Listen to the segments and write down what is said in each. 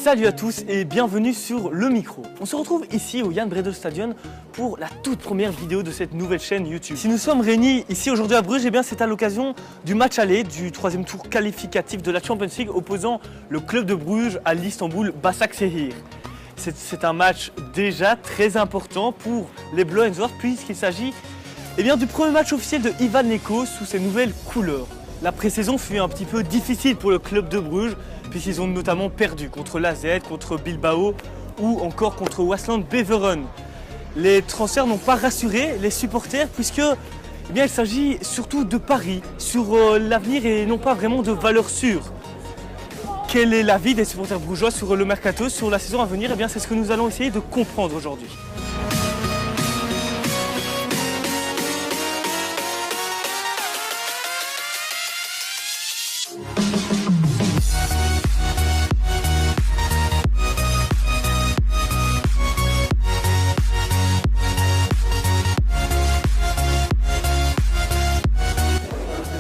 Salut à tous et bienvenue sur Le Micro. On se retrouve ici au Jan Bredow Stadion pour la toute première vidéo de cette nouvelle chaîne YouTube. Si nous sommes réunis ici aujourd'hui à Bruges, c'est à l'occasion du match aller du troisième tour qualificatif de la Champions League opposant le club de Bruges à l'Istanbul Başakşehir. C'est un match déjà très important pour les Blue and White puisqu'il s'agit du premier match officiel de Ivan Leko sous ses nouvelles couleurs. La pré-saison fut un petit peu difficile pour le club de Bruges puisqu'ils ont notamment perdu contre l'AZ, contre Bilbao ou encore contre Waasland Beveren. Les transferts n'ont pas rassuré les supporters puisque il s'agit surtout de paris sur l'avenir et non pas vraiment de valeurs sûres. Quel est l'avis des supporters brugeois sur le mercato, sur la saison à venir? C'est ce que nous allons essayer de comprendre aujourd'hui.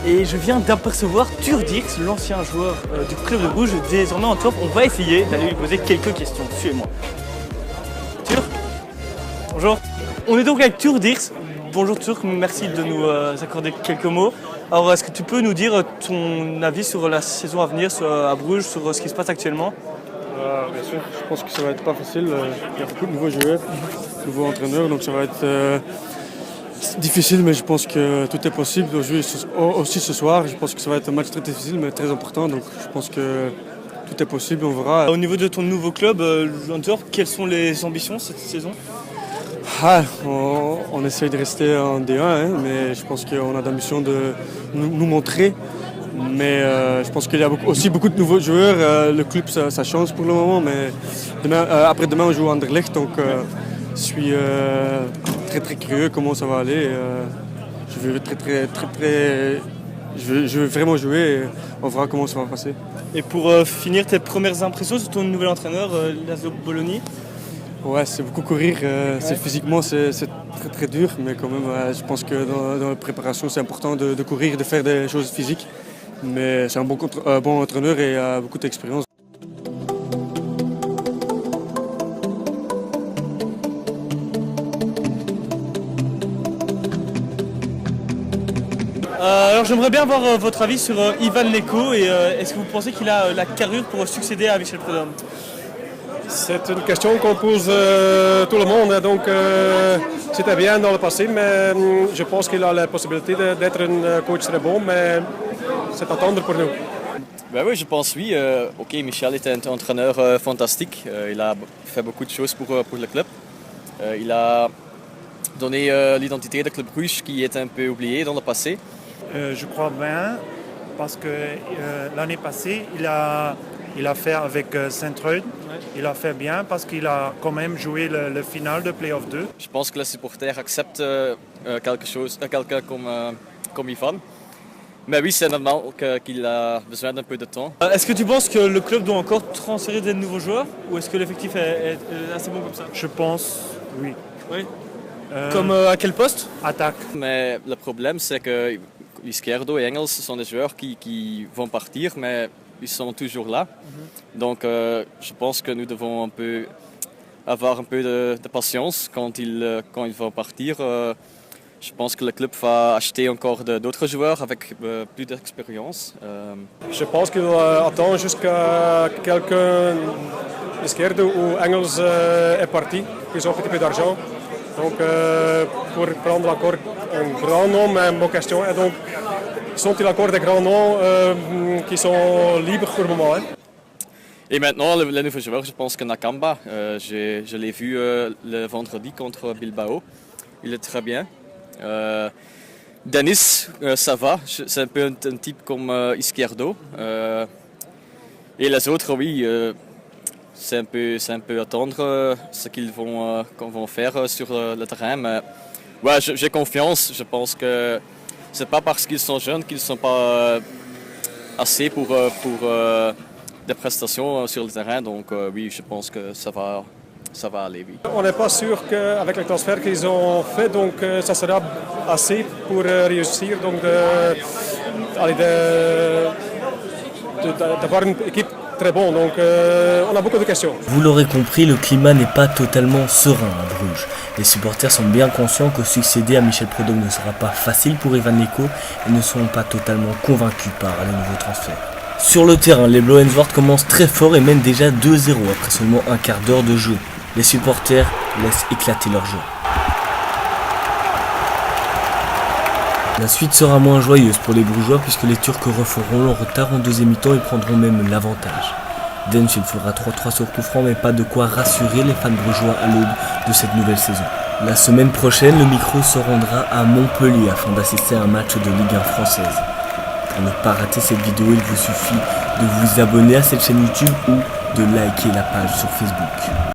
Et je viens d'apercevoir Tuur Dirks, l'ancien joueur du club de Bruges, désormais en top. On va essayer d'aller lui poser quelques questions. Suivez-moi. Tuur, bonjour. On est donc avec Tuur Dirks. Bonjour Tuur, merci de nous accorder quelques mots. Alors, est-ce que tu peux nous dire ton avis sur la saison à venir à Bruges, sur ce qui se passe actuellement? Bien sûr, je pense que ça va être pas facile. Il y a beaucoup de nouveaux joueurs, nouveaux entraîneurs, donc ça va être difficile, mais je pense que tout est possible. On joue aussi ce soir. Je pense que ça va être un match très difficile, mais très important. Donc je pense que tout est possible, on verra. Au niveau de ton nouveau club, Antwerp, quelles sont les ambitions cette saison? On essaye de rester en D1, mais je pense qu'on a l'ambition de nous montrer. Mais je pense qu'il y a aussi beaucoup de nouveaux joueurs. Le club, ça change pour le moment, mais après-demain, on joue à Anderlecht. Donc je suis très curieux comment ça va aller. Je veux vraiment jouer et on verra comment ça va passer. Et pour finir, tes premières impressions sur ton nouvel entraîneur, Laszlo Bologna? Ouais, c'est beaucoup courir. Physiquement, c'est très dur, mais quand même, je pense que dans la préparation, c'est important de courir, de faire des choses physiques. Mais c'est un bon entraîneur et a beaucoup d'expérience. Alors j'aimerais bien avoir votre avis sur Ivan Leko et est-ce que vous pensez qu'il a la carrure pour succéder à Michel Prudhomme? C'est une question qu'on pose tout le monde, donc c'était bien dans le passé, mais je pense qu'il a la possibilité d'être un coach très bon, mais c'est à attendre pour nous. Ben oui, je pense oui. Ok, Michel est un entraîneur fantastique. Il a fait beaucoup de choses pour le club. Il a donné l'identité de Club Bruges qui est un peu oubliée dans le passé. Je crois bien parce que l'année passée, il a fait avec Saint-Truide. Il a fait bien parce qu'il a quand même joué le final de Play-off 2. Je pense que les supporters acceptent quelqu'un comme Ivan. Mais oui, c'est normal qu'il a besoin d'un peu de temps. Est-ce que tu penses que le club doit encore transférer des nouveaux joueurs ou est-ce que l'effectif est assez bon comme ça? Je pense, oui. Oui. Comme à quel poste? Attaque. Mais le problème, c'est que Izquierdo et Engels sont des joueurs qui vont partir, mais ils sont toujours là. Donc je pense que nous devons avoir un peu de patience quand ils vont partir. Je pense que le club va acheter encore d'autres joueurs avec plus d'expérience. Je pense qu'il attend jusqu'à quelqu'un, Izquierdo ou Engels est parti, ils ont un petit peu d'argent. Donc pour prendre encore un grand nom, mais ma question est donc, sont-ils encore des grands noms qui sont libres pour le moment? Et maintenant, les nouveaux joueurs, je pense que Nakamba, je l'ai vu le vendredi contre Bilbao, il est très bien. Dennis, ça va, c'est un peu un type comme Izquierdo. Et les autres, oui, c'est un peu attendre ce qu'ils vont faire sur le terrain. Mais ouais, j'ai confiance, je pense que c'est pas parce qu'ils sont jeunes qu'ils ne sont pas assez pour des prestations sur le terrain. Donc oui, je pense que ça va aller, oui. On n'est pas sûr qu'avec les transferts qu'ils ont fait, donc ça sera assez pour réussir. Donc d'avoir une équipe très bon. Donc on a beaucoup de questions. Vous l'aurez compris, le climat n'est pas totalement serein à Bruges. Les supporters sont bien conscients que succéder à Michel Preud'homme ne sera pas facile pour Ivan Leko et ne sont pas totalement convaincus par les nouveaux transferts. Sur le terrain, les Blauenswart commencent très fort et mènent déjà 2-0 après seulement un quart d'heure de jeu. Les supporters laissent éclater leur jeu. La suite sera moins joyeuse pour les Brugeois puisque les Turcs referont leur retard en deuxième mi-temps et prendront même l'avantage. Denfield fera 3-3 sur coup franc mais pas de quoi rassurer les fans brugeois à l'aube de cette nouvelle saison. La semaine prochaine, le micro se rendra à Montpellier afin d'assister à un match de Ligue 1 française. Pour ne pas rater cette vidéo, il vous suffit de vous abonner à cette chaîne YouTube ou de liker la page sur Facebook.